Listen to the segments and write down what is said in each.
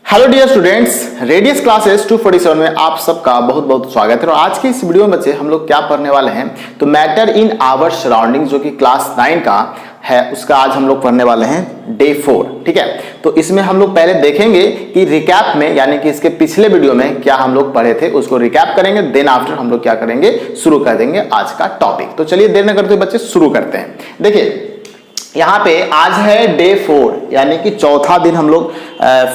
Hello dear students, radius classes 247 में आप सबका बहुत बहुत स्वागत है। और आज के इस वीडियो में बच्चे हम लोग क्या पढ़ने वाले हैं, तो मैटर इन आवर सराउंडिंग जो कि क्लास 9 का है, उसका आज हम लोग पढ़ने वाले हैं डे 4। ठीक है, तो इसमें हम लोग पहले देखेंगे कि रिकैप में, यानी कि इसके पिछले वीडियो में क्या हम लोग पढ़े थे उसको रिकैप करेंगे। देन आफ्टर हम लोग क्या करेंगे, शुरू कर देंगे आज का टॉपिक। तो चलिए देर न करते हुए बच्चे शुरू करते हैं। देखिए यहाँ पे आज है डे 4, यानी कि चौथा दिन हम लोग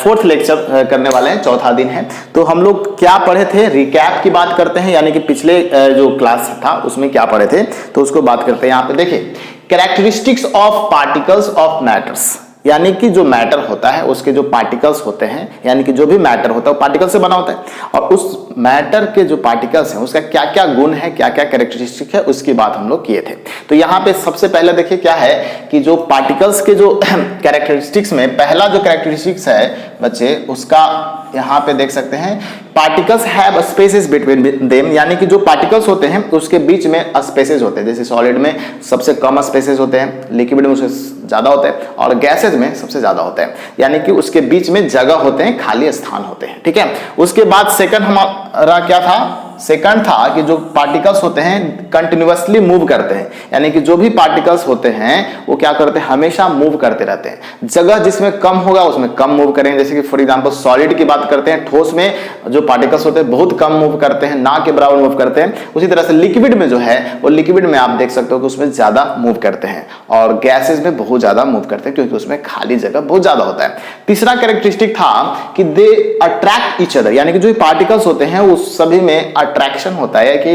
फोर्थ लेक्चर करने वाले हैं, चौथा दिन है। तो हम लोग क्या पढ़े थे, रिकैप की बात करते हैं, यानी कि पिछले जो क्लास था उसमें क्या पढ़े थे तो उसको बात करते हैं। यहाँ पे देखिए characteristics of particles of matters, यानी कि जो मैटर होता है उसके जो पार्टिकल्स होते हैं, यानी कि जो भी मैटर होता है वो पार्टिकल से बना होता है, और उस मैटर के जो पार्टिकल्स हैं उसका क्या क्या गुण है, क्या क्या कैरेक्टरिस्टिक है, उसकी बात हम लोग किए थे। तो यहाँ पे सबसे पहले देखिए क्या है कि जो पार्टिकल्स के जो कैरेक्टरिस्टिक्स में पहला जो कैरेक्टरिस्टिक्स है बच्चे, उसका यहाँ पे देख सकते हैं, particles have spaces between them, यानी कि जो पार्टिकल्स होते हैं उसके बीच में स्पेसेस होते हैं। जैसे सॉलिड में सबसे कम स्पेसेस होते हैं, लिक्विड में उससे ज्यादा होते हैं, और गैसेज में सबसे ज्यादा होते हैं, यानी कि उसके बीच में जगह होते हैं, खाली स्थान होते हैं। ठीक है, उसके बाद सेकंड हमारा क्या था, सेकंड था कि जो पार्टिकल्स होते हैं कंटिन्यूअसली मूव करते हैं, यानी कि जो भी पार्टिकल्स होते हैं वो क्या करते हैं, हमेशा मूव करते रहते हैं। जगह जिसमें कम होगा उसमें कम मूव करेंगे। जैसे कि फॉर एग्जांपल सॉलिड की बात करते हैं, ठोस में जो पार्टिकल्स होते हैं बहुत कम मूव करते हैं, ना के बराबर मूव करते हैं। उसी तरह से लिक्विड में जो है वो लिक्विड में आप देख सकते हो कि उसमें ज्यादा मूव करते हैं, और गैसेज में बहुत ज्यादा मूव करते हैं क्योंकि उसमें खाली जगह बहुत ज्यादा होता है। तीसरा कैरेक्टरिस्टिक था कि दे अट्रैक्ट ईच अदर, यानी कि जो पार्टिकल्स होते हैं उस सभी में अट्रैक्शन होता है कि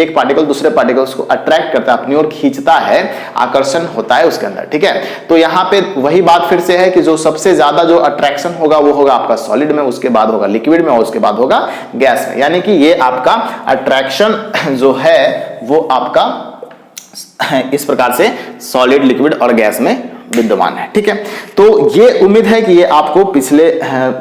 एक पार्टिकल दूसरे पार्टिकल्स को अट्रैक्ट करता है, अपनी ओर खींचता है, आकर्षण होता है उसके अंदर। ठीक है, तो यहाँ पे वही बात फिर से है कि जो सबसे ज्यादा जो अट्रैक्शन होगा वो होगा आपका सॉलिड में, उसके बाद होगा लिक्विड में, और उसके बाद होगा गैस में। यानी कि ये आपका अट्रैक्शन जो है वो आपका इस प्रकार से सॉलिड, लिक्विड और गैस में विद्यमान है। ठीक है, तो ये उम्मीद है कि ये आपको पिछले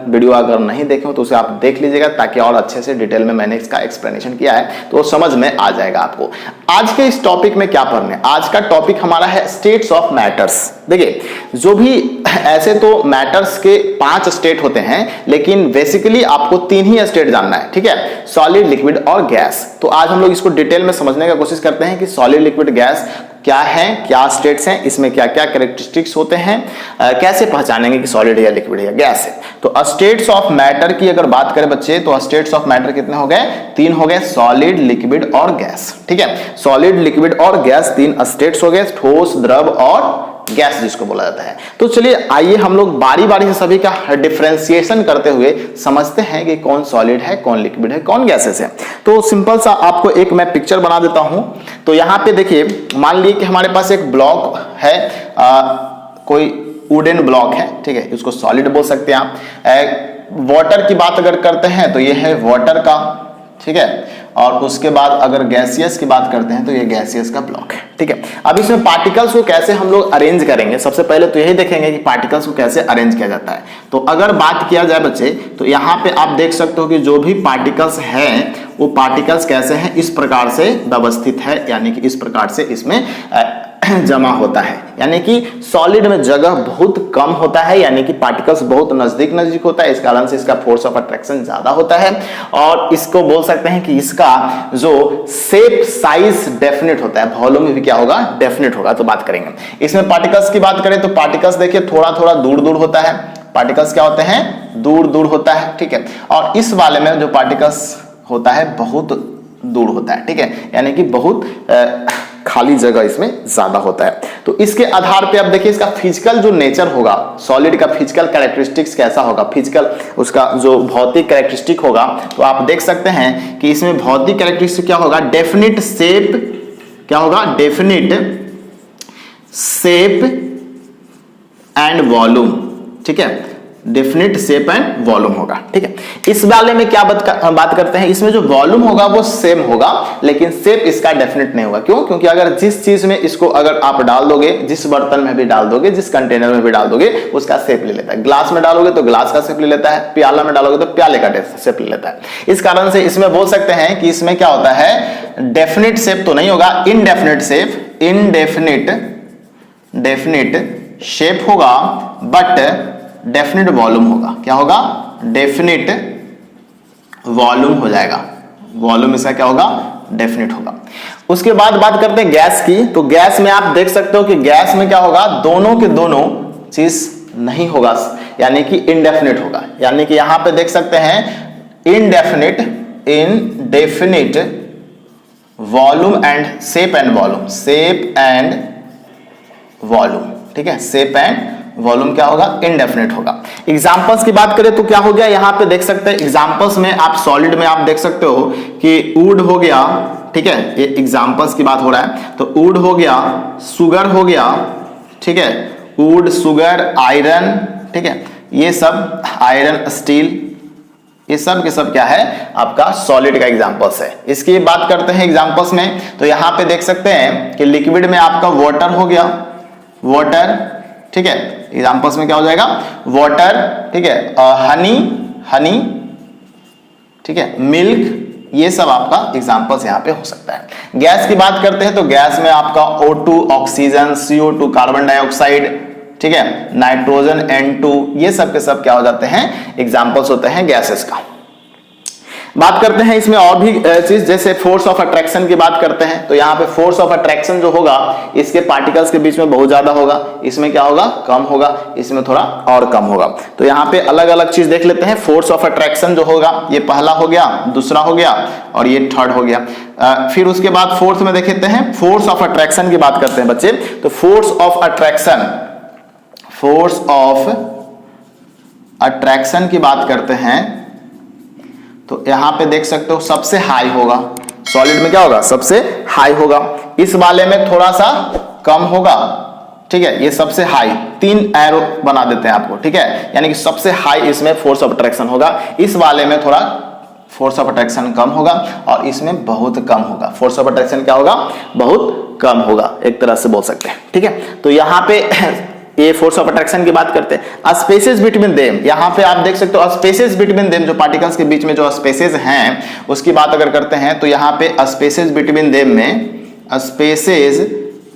वीडियो अगर नहीं देखे हो तो उसे आप देख लीजिएगा, ताकि और अच्छे से डिटेल में मैंने इसका एक्सप्लेनेशन किया है तो समझ में आ जाएगा आपको। आज के इस टॉपिक में क्या पढ़ने, आज का टॉपिक हमारा है स्टेट्स ऑफ मैटर्स। देखिए जो भी ऐसे तो मैटर्स के 5 स्टेट होते हैं, लेकिन बेसिकली आपको 3 ही स्टेट जानना है। ठीक है, सॉलिड, लिक्विड और गैस। तो आज हम लोग इसको डिटेल में समझने का कोशिश करते हैं कि सॉलिड, लिक्विड, गैस क्या है, क्या स्टेट्स हैं, इसमें क्या क्या कैरेक्टरिस्टिक्स होते हैं, कैसे पहचानेंगे कि सॉलिड या लिक्विड या गैस है। तो स्टेट्स ऑफ मैटर की अगर बात करें बच्चे, तो स्टेट्स ऑफ मैटर कितने हो गए, 3 हो गए, सॉलिड, लिक्विड और गैस। ठीक है, सॉलिड, लिक्विड और गैस 3 स्टेट्स हो गए, ठोस, द्रव और गैस जिसको बोला जाता है। तो चलिए आइए हम लोग बारी बारी से सभी का डिफरेंशिएशन करते हुए समझते हैं कि कौन सॉलिड है, कौन लिक्विड है, कौन गैसेस है। तो सिंपल सा आपको एक मैं पिक्चर बना देता हूं। तो यहां पे देखिए, मान लीजिए कि हमारे पास एक ब्लॉक है, कोई वुडन ब्लॉक है। ठीक है, इसको सॉलिड बोल सकते हैं आप। वाटर की बात अगर करते हैं तो ये है वाटर का, ठीक है, और उसके बाद अगर गैसियस की बात करते हैं तो ये गैसियस का ब्लॉक है। ठीक है, अब इसमें पार्टिकल्स को कैसे हम लोग अरेंज करेंगे, सबसे पहले तो यही देखेंगे कि पार्टिकल्स को कैसे अरेंज किया जाता है। तो अगर बात किया जाए बच्चे, तो यहाँ पे आप देख सकते हो कि जो भी पार्टिकल्स हैं वो पार्टिकल्स कैसे हैं, इस प्रकार से व्यवस्थित है, यानी कि इस प्रकार से इसमें जमा होता है। यानी कि सॉलिड में जगह बहुत कम होता है, यानी कि पार्टिकल्स बहुत नजदीक नजदीक होता है, इस कारण से इसका फोर्स ऑफ अट्रैक्शन ज्यादा होता है, और इसको बोल सकते हैं कि इसका जो शेप, साइज डेफिनेट होता है, वॉल्यूम भी क्या होगा, डेफिनेट होगा। तो बात करेंगे इसमें पार्टिकल्स की बात करें तो पार्टिकल्स देखिए थोड़ा थोड़ा दूर दूर होता है, पार्टिकल्स क्या होते हैं, दूर दूर होता है। ठीक है, और इस वाले में जो पार्टिकल्स होता है बहुत दूर होता है। ठीक है, यानी कि बहुत खाली जगह इसमें ज्यादा होता है। तो इसके आधार पे अब देखिए इसका फिजिकल जो नेचर होगा, सॉलिड का फिजिकल कैरेक्टरिस्टिक्स कैसा होगा, फिजिकल उसका जो भौतिक कैरेक्टरिस्टिक होगा, तो आप देख सकते हैं कि इसमें भौतिक कैरेक्टरिस्टिक क्या होगा, डेफिनिट शेप, क्या होगा, डेफिनिट शेप एंड वॉल्यूम। ठीक है, डेफिनिट शेप एंड वॉल्यूम होगा। ठीक है, इस वाले में क्या बात करते हैं, इसमें जो वॉल्यूम होगा वो सेम होगा, लेकिन शेप इसका डेफिनेट नहीं होगा। क्यों? क्योंकि अगर जिस चीज में इसको अगर आप डाल दोगे, जिस बर्तन में भी डाल दोगे, जिस कंटेनर में भी डाल दोगे, उसका शेप ले लेता है। ग्लास में डालोगे तो ग्लास का शेप ले लेता है, प्याला में डालोगे तो प्याले का शेप ले लेता है। इस कारण से इसमें बोल सकते हैं कि इसमें क्या होता है, डेफिनेट शेप तो नहीं होगा, इनडेफिनेट शेप, डेफिनेट शेप होगा, बट डेफिनेट वॉल्यूम होगा। क्या होगा? डेफिनिट वॉल्यूम हो जाएगा। वॉल्यूम इसका क्या होगा? डेफिनिट होगा। उसके बाद बात करते हैं गैस की। तो गैस में आप देख सकते हो कि गैस में क्या होगा? दोनों के दोनों चीज नहीं होगा, यानी कि इनडेफिनिट होगा। यानी कि यहां पे देख सकते हैं indefinite volume and shape and volume, shape and volume, ठीक है। शेप एंड वॉल्यूम क्या होगा? इनडेफिनिट होगा। एग्जांपल्स की बात करें तो क्या हो गया? यहां पे देख सकते हैं एग्जांपल्स में आप सॉलिड में आप देख सकते हो कि वुड हो गया, ठीक है, ये एग्जांपल्स की बात हो रहा है। तो वुड हो गया, सुगर हो गया, ठीक है, वुड, सुगर, आयरन, ठीक है, ये सब आयरन, स्टील, ये सब के सब क्या है? आपका सॉलिड का एग्जांपल्स है। इसकी बात करते हैं एग्जांपल्स में, तो यहां पे देख सकते हैं कि लिक्विड में आपका वाटर हो गया, वाटर, ठीक है, एग्जांपल्स में क्या हो जाएगा? वाटर, ठीक है, हनी, ठीक है, मिल्क, ये सब आपका एग्जांपल्स यहां पे हो सकता है। गैस की बात करते हैं तो गैस में आपका O2 oxygen, CO2 carbon dioxide, ठीक है, नाइट्रोजन N2, ये सब के सब क्या हो जाते हैं? एग्जांपल्स होते हैं गैसेस का। बात करते हैं इसमें और भी चीज, जैसे फोर्स ऑफ अट्रैक्शन की बात करते हैं। तो यहाँ पे फोर्स ऑफ अट्रैक्शन जो होगा इसके पार्टिकल्स के बीच में बहुत ज्यादा होगा, इसमें क्या होगा? कम होगा, इसमें थोड़ा और कम होगा। तो यहाँ पे अलग अलग चीज देख लेते हैं। फोर्स ऑफ अट्रैक्शन जो होगा, ये पहला हो गया, दूसरा हो गया और ये थर्ड हो गया। फिर उसके बाद फोर्थ में देख लेते हैं, फोर्स ऑफ अट्रैक्शन की बात करते हैं बच्चे। तो फोर्स ऑफ अट्रैक्शन की बात करते हैं तो यहां पे देख सकते हो सबसे हाई होगा। सॉलिड में क्या होगा? सबसे हाई होगा। इस वाले में थोड़ा सा कम होगा, ठीक है, ये सबसे हाई, 3 एरो बना देते हैं आपको, ठीक है, यानी कि सबसे हाई इसमें फोर्स ऑफ अट्रैक्शन होगा। इस वाले में थोड़ा फोर्स ऑफ अट्रैक्शन कम होगा और इसमें बहुत कम होगा। फोर्स ऑफ अट्रैक्शन क्या होगा? बहुत कम होगा, एक तरह से बोल सकते हैं, ठीक है। तो यहाँ पे ये फोर्स ऑफ अट्रैक्शन की बात करते हैं। स्पेसेस बिटवीन देम, यहां पे आप देख सकते हो स्पेसेस बिटवीन देम, जो पार्टिकल्स के बीच में जो स्पेसेस हैं उसकी बात अगर करते हैं तो यहां पे स्पेसेस बिटवीन देम में स्पेसेस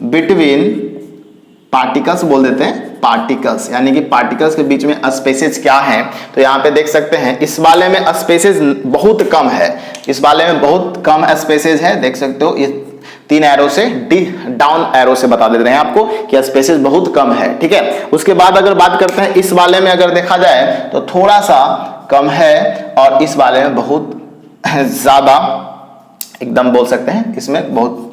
बिटवीन पार्टिकल्स बोल देते हैं, पार्टिकल्स, यानी कि पार्टिकल्स के बीच में स्पेसेस क्या है? तो यहां पे देख सकते हैं इस वाले में स्पेसेस बहुत कम है, इस वाले में बहुत कम स्पेसेस है, देख सकते हो। ये 3 एरो से डाउन एरो से बता देते हैं आपको कि स्पेसेस बहुत कम है, ठीक है। उसके बाद अगर बात करते हैं इस वाले में अगर देखा जाए तो थोड़ा सा कम है और इस वाले में बहुत ज्यादा, एकदम बोल सकते हैं इसमें बहुत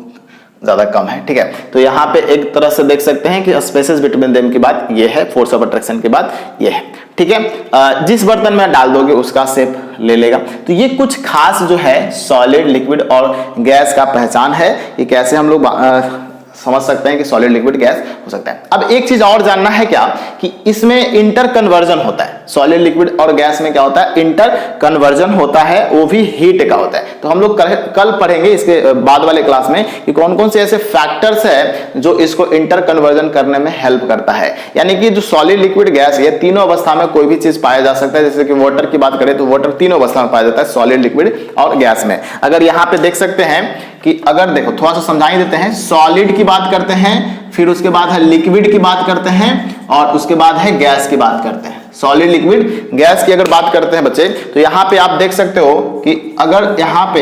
ज्यादा कम है, ठीक है। तो यहाँ पे एक तरह से देख सकते हैं कि स्पेसेस बिटवीन देम की बात ये है, फोर्स ऑफ अट्रैक्शन की बात ये है, ठीक है। जिस बर्तन में डाल दोगे उसका शेप ले लेगा। तो ये कुछ खास जो है सॉलिड, लिक्विड और गैस का पहचान है, ये कैसे हम लोग समझ सकते हैं कि सॉलिड, लिक्विड, गैस हो सकता है। अब एक चीज और जानना है क्या कि इसमें इंटर कन्वर्जन होता है। सॉलिड, लिक्विड और गैस में क्या होता है? इंटर कन्वर्जन होता है, वो भी हीट का होता है। तो हम लोग कल पढ़ेंगे इसके बाद वाले क्लास में कि कौन कौन से ऐसे फैक्टर्स है जो इसको इंटर कन्वर्जन करने में हेल्प करता है। यानी कि जो सॉलिड, लिक्विड, गैस, ये तीनों अवस्था में कोई भी चीज पाया जा सकता है। जैसे कि वाटर की बात करें तो वाटर तीनों अवस्था में पाया जाता है, सॉलिड, लिक्विड और गैस में। अगर यहाँ पे देख सकते हैं कि अगर देखो थोड़ा सा समझा ही देते हैं, सॉलिड की बात करते हैं, फिर उसके बाद है लिक्विड की बात करते हैं और उसके बाद है गैस की बात करते हैं। सॉलिड, लिक्विड, गैस की अगर बात करते हैं बच्चे तो यहाँ पे आप देख सकते हो कि अगर यहाँ पे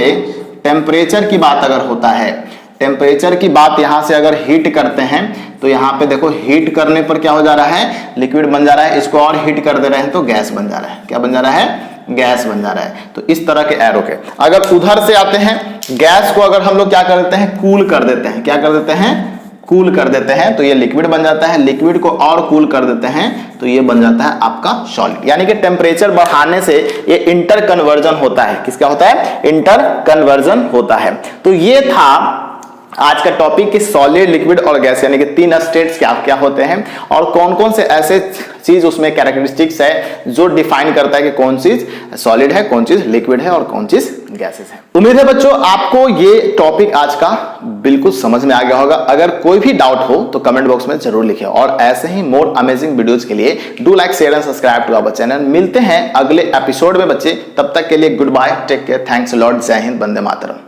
टेम्परेचर की बात अगर होता है, टेम्परेचर की बात यहां से अगर हीट करते हैं तो यहाँ पे देखो हीट करने पर क्या हो जा रहा है? लिक्विड बन जा रहा है। इसको और हीट कर दे रहे हैं तो गैस बन जा रहा है। क्या बन जा रहा है? गैस बन जा रहा है। तो इस तरह के एरो के अगर उधर से आते हैं, गैस को अगर हम लोग क्या कर देते हैं? कूल कर देते हैं। क्या कर देते हैं? कूल कर देते हैं तो ये लिक्विड बन जाता है। लिक्विड को और कूल कर देते हैं तो ये बन जाता है आपका सॉलिड। यानी कि टेम्परेचर बढ़ाने से ये इंटर कन्वर्जन होता है। किसका होता है? इंटर कन्वर्जन होता है। तो ये था आज का टॉपिक कि सॉलिड, लिक्विड और गैस यानी कि 3 स्टेट्स क्या क्या होते हैं और कौन कौन से ऐसे चीज उसमें कैरेक्टरिस्टिक्स है जो डिफाइन करता है कि कौन चीज सॉलिड है, कौन चीज लिक्विड है और कौन चीज गैसेस है। उम्मीद है बच्चों आपको ये टॉपिक आज का बिल्कुल समझ में आ गया होगा। अगर कोई भी डाउट हो तो कमेंट बॉक्स में जरूर लिखिए और ऐसे ही मोर अमेजिंग वीडियोज के लिए do like, share and subscribe to our channel. मिलते हैं अगले एपिसोड में बच्चे, तब तक के लिए goodbye, take care, thanks lord, जय हिंद, वंदे मातरम।